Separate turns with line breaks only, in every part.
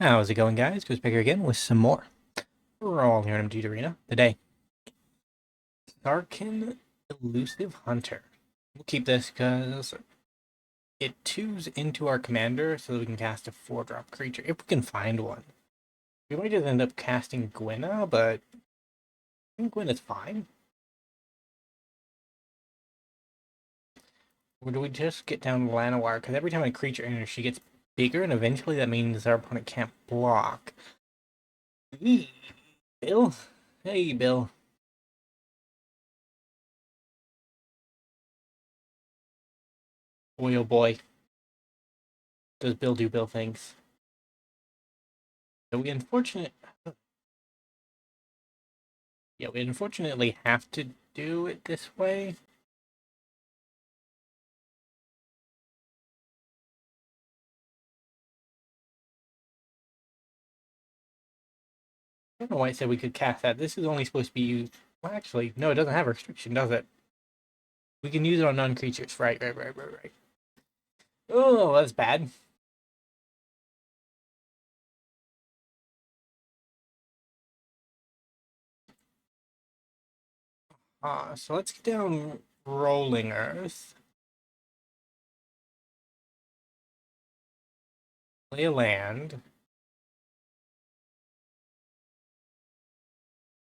How's it going, guys? Goes back here again with some more Brawl here in MD Arena today. Sarkin Elusive Hunter. We'll keep this because it twos into our commander so that we can cast a 4-drop creature if we can find one. We might just end up casting Gwenna, but I think Gwenna's fine. Or do we just get down Llanowar? Because every time a creature enters, she gets bigger, and eventually that means our opponent can't block. Eee, Bill? Hey, Bill. Boy, oh boy. Does Bill do Bill things? So we unfortunately have to do it this way. I don't know why it said we could cast that. This is only supposed to be used. Well, actually, no, it doesn't have a restriction, does it? We can use it on non-creatures. Right. Oh, that's bad. So let's get down Rolling Earth. Play a land.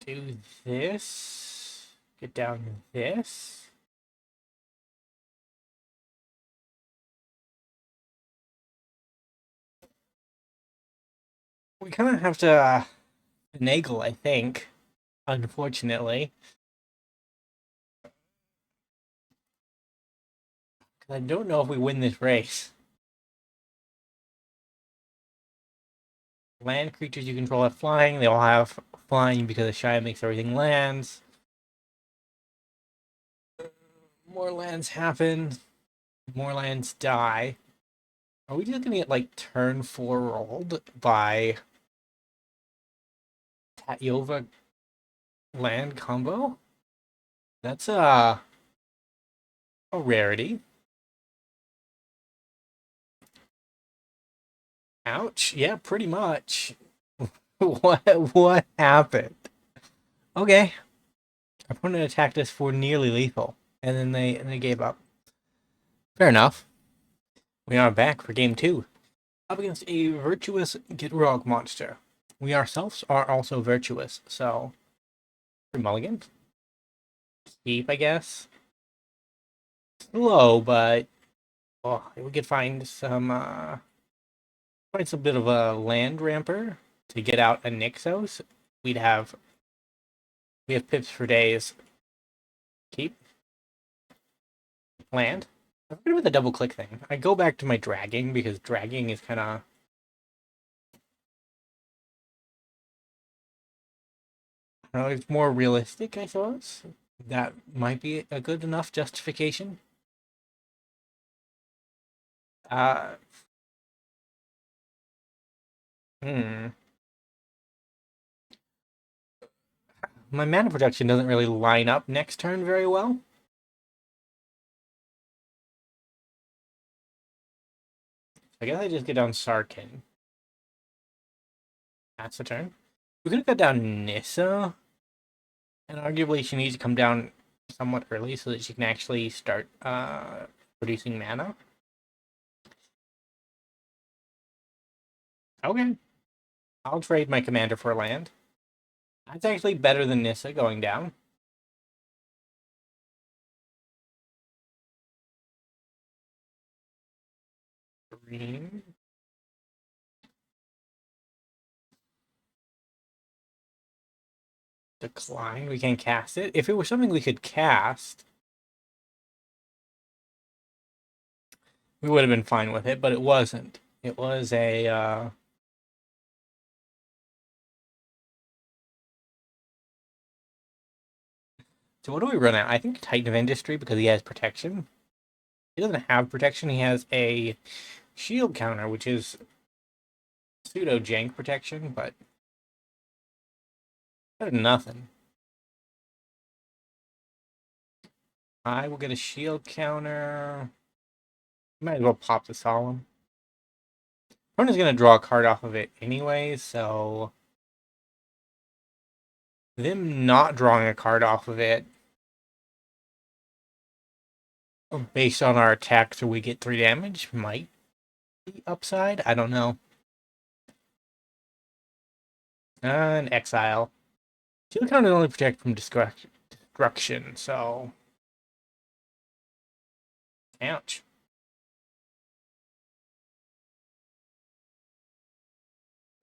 Do this. Get down this. We kind of have to finagle, I think. Unfortunately. Because I don't know if we win this race. Land creatures you control have flying. They all have flying because the Shy makes everything lands. More lands happen. More lands die. Are we just gonna get like turn 4 rolled by Tatyova land combo? That's a rarity. Ouch. Yeah, pretty much. what happened? Okay. Our opponent attacked us for nearly lethal, and then they gave up. Fair enough. We are back for game 2. Up against a virtuous Gitrog monster. We ourselves are also virtuous, so mulligan. Keep, I guess. Slow, but we could find some bit of a land ramper to get out a Nykthos. We have pips for days. Keep. Land. I forget about the double click thing. I go back to my dragging because dragging is kind of it's more realistic, I suppose. That might be a good enough justification. Uh, hmm. My mana production doesn't really line up next turn very well. I guess I just get down Sarkin. That's the turn. We could have got down Nissa, and arguably she needs to come down somewhat early so that she can actually start producing mana. Okay. I'll trade my commander for land. That's actually better than Nissa going down. Green. Decline. We can't cast it. If it was something we could cast, we would have been fine with it, but it wasn't. It was a So what do we run at? I think Titan of Industry because he has protection. He doesn't have protection. He has a shield counter, which is pseudo jank protection, but better than nothing. I will get a shield counter. Might as well pop the Solemn. Opponent's gonna draw a card off of it anyway, so them not drawing a card off of it based on our attack so we get 3 damage might be upside. I don't know. An exile. Shield counters only protect from destruction, so ouch.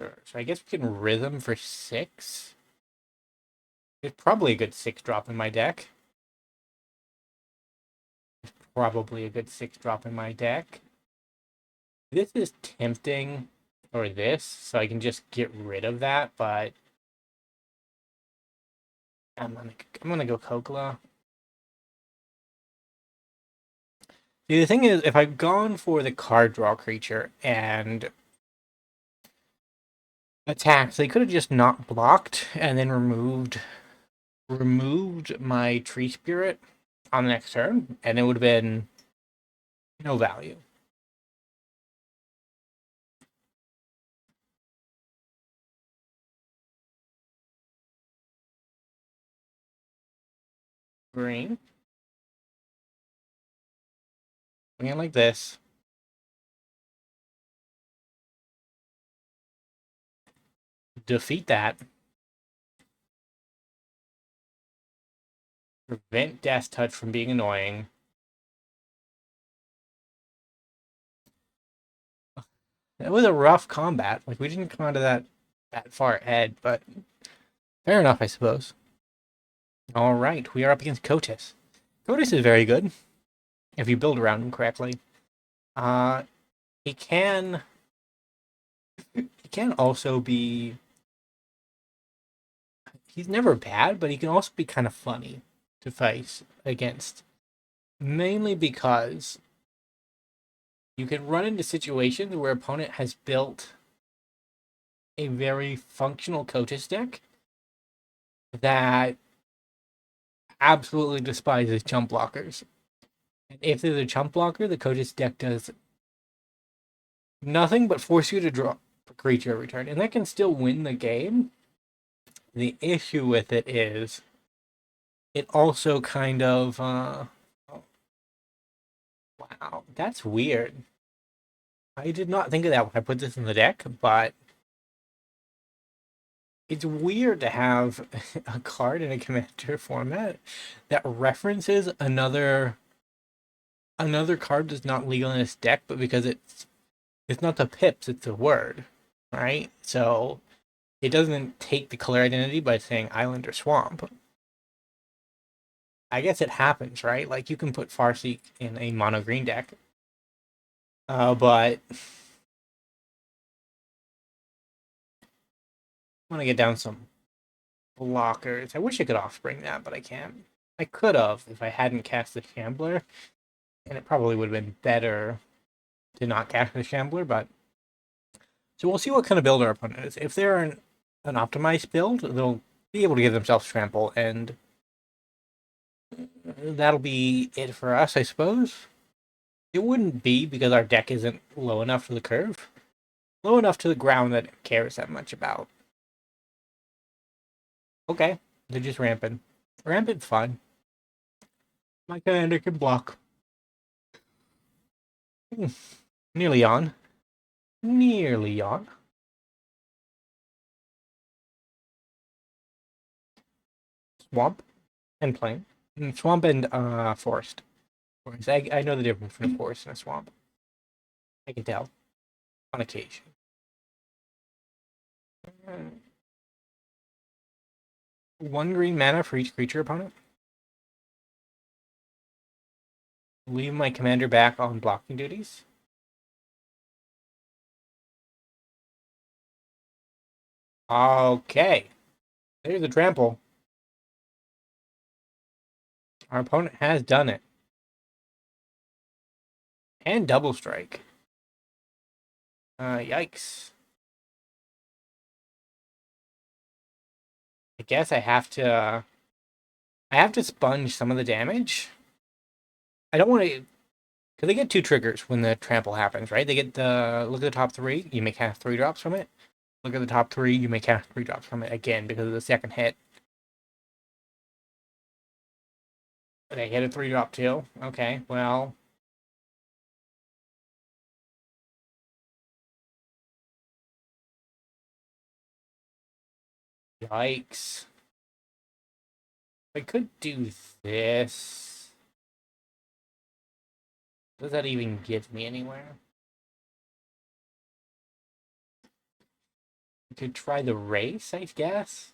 Sure. So I guess we can Rhythm for 6. There's probably a good 6 drop in my deck. Probably a good 6 drop in my deck. This is tempting, or this, so I can just get rid of that, but I'm gonna go Kokla. See, the thing is, if I've gone for the card draw creature and attacked, they could have just not blocked and then removed my tree spirit on the next turn, and it would have been no value. Green. Again, like this. Defeat that. Prevent Death Touch from being annoying. It was a rough combat. Like, we didn't come out of that far ahead, but fair enough, I suppose. All right, we are up against Kotis. Kotis is very good if you build around him correctly. He can also be. He's never bad, but he can also be kind of funny to face against. Mainly because you can run into situations where opponent has built a very functional Kotis deck that absolutely despises chump blockers. And if there's a chump blocker, the Kotis deck does nothing but force you to draw a creature every turn. And that can still win the game. The issue with it is it also kind of wow, that's weird. I did not think of that when I put this in the deck, but it's weird to have a card in a commander format that references another card that's not legal in its deck, but because it's not the pips, it's the word, right? So it doesn't take the color identity by saying island or swamp. I guess it happens, right? Like you can put Farseek in a mono green deck, but I want to get down some blockers. I wish I could offspring that, but I can't. I could have if I hadn't cast the Shambler, and it probably would have been better to not cast the Shambler, but so we'll see what kind of build our opponent is. If they're an optimized build, they'll be able to give themselves trample, and that'll be it for us, I suppose. It wouldn't be because our deck isn't low enough to the curve. Low enough to the ground that it cares that much about. Okay, they're just rampant. Rampant's fine. My commander can block. Nearly on. Nearly on. Swamp and plain. Swamp and forest. I know the difference between a forest and a swamp. I can tell. On occasion. One green mana for each creature opponent. Leave my commander back on blocking duties. Okay. There's a trample. Our opponent has done it. And double strike. Yikes. I guess I have to sponge some of the damage. I don't want to Because they get 2 triggers when the trample happens, right? They get the, look at the top 3, you may cast 3 drops from it. Look at the top 3, you may cast 3 drops from it again because of the second hit. They hit a 3-drop too? Okay, well. Yikes. I could do this. Does that even get me anywhere? I could try the race, I guess.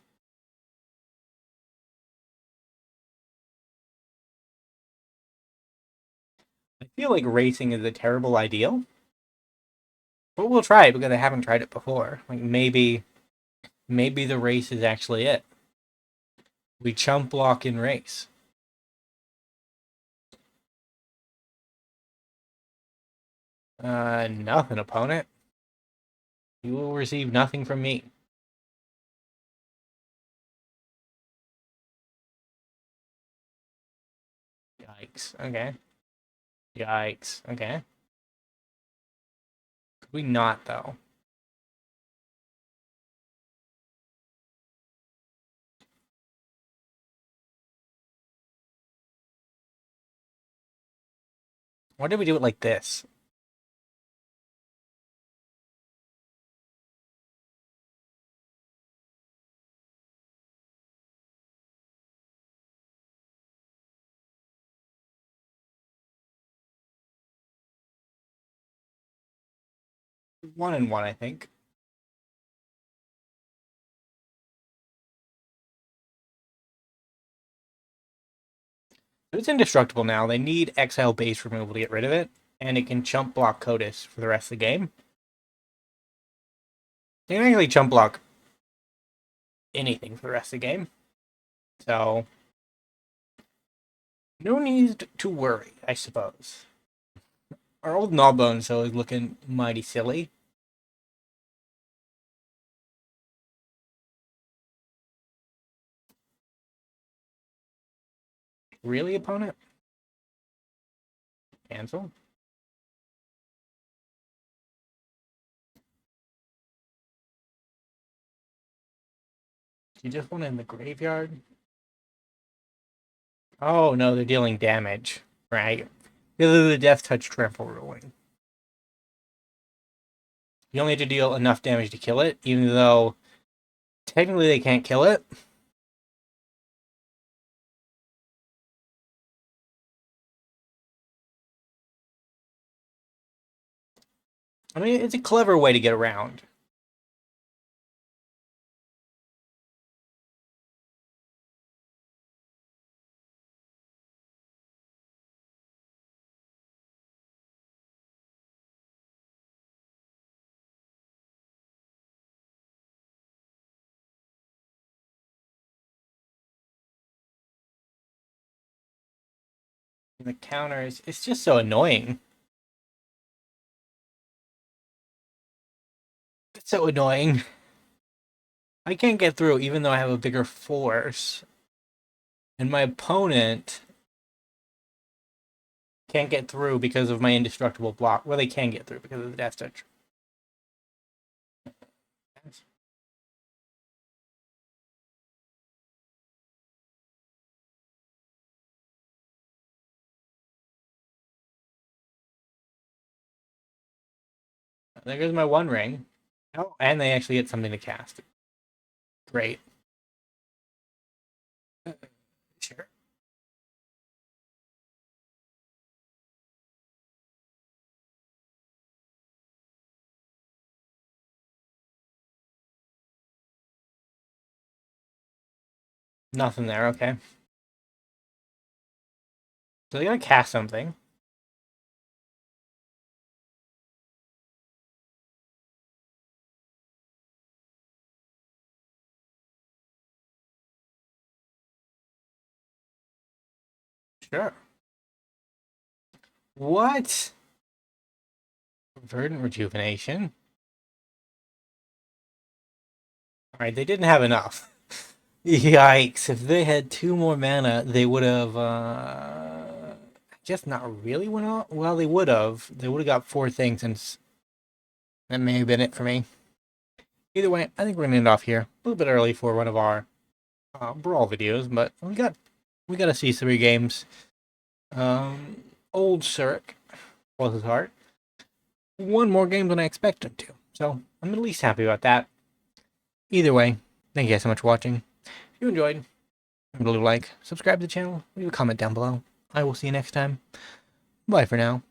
I feel like racing is a terrible idea. But we'll try it because I haven't tried it before. Like maybe the race is actually it. We chump block in race. Nothing, opponent. You will receive nothing from me. Yikes. Okay. Yikes. Okay. Could we not, though? Why did we do it like this? One and one, I think. It's indestructible now. They need exile base removal to get rid of it, and it can chump block Codis for the rest of the game. They can actually chump block anything for the rest of the game. So, no need to worry, I suppose. Our old Gnawbones, though, is looking mighty silly. Really, opponent? Cancel? You just want it in the graveyard? Oh, no, they're dealing damage. Right. This is the Death Touch Trample ruling. You only have to deal enough damage to kill it, even though technically they can't kill it. I mean, it's a clever way to get around. And the counters, it's just so annoying. It's so annoying. I can't get through even though I have a bigger force. And my opponent can't get through because of my indestructible block. Well, they can get through because of the Death Touch. There goes my one ring. Oh, and they actually get something to cast. Great. Sure. Nothing there, okay. So they gotta cast something. Sure. What? Verdant Rejuvenation. Alright, they didn't have enough. Yikes. If they had 2 more mana, they would have just not really went off. Well, they would have. They would have got 4 things, and that may have been it for me. Either way, I think we're gonna end off here. A little bit early for one of our Brawl videos, but we got to see 3 games. Old Surrak, bless his heart, won more games than I expected him to. So I'm at least happy about that. Either way, thank you guys so much for watching. If you enjoyed, leave a like, subscribe to the channel, leave a comment down below. I will see you next time. Bye for now.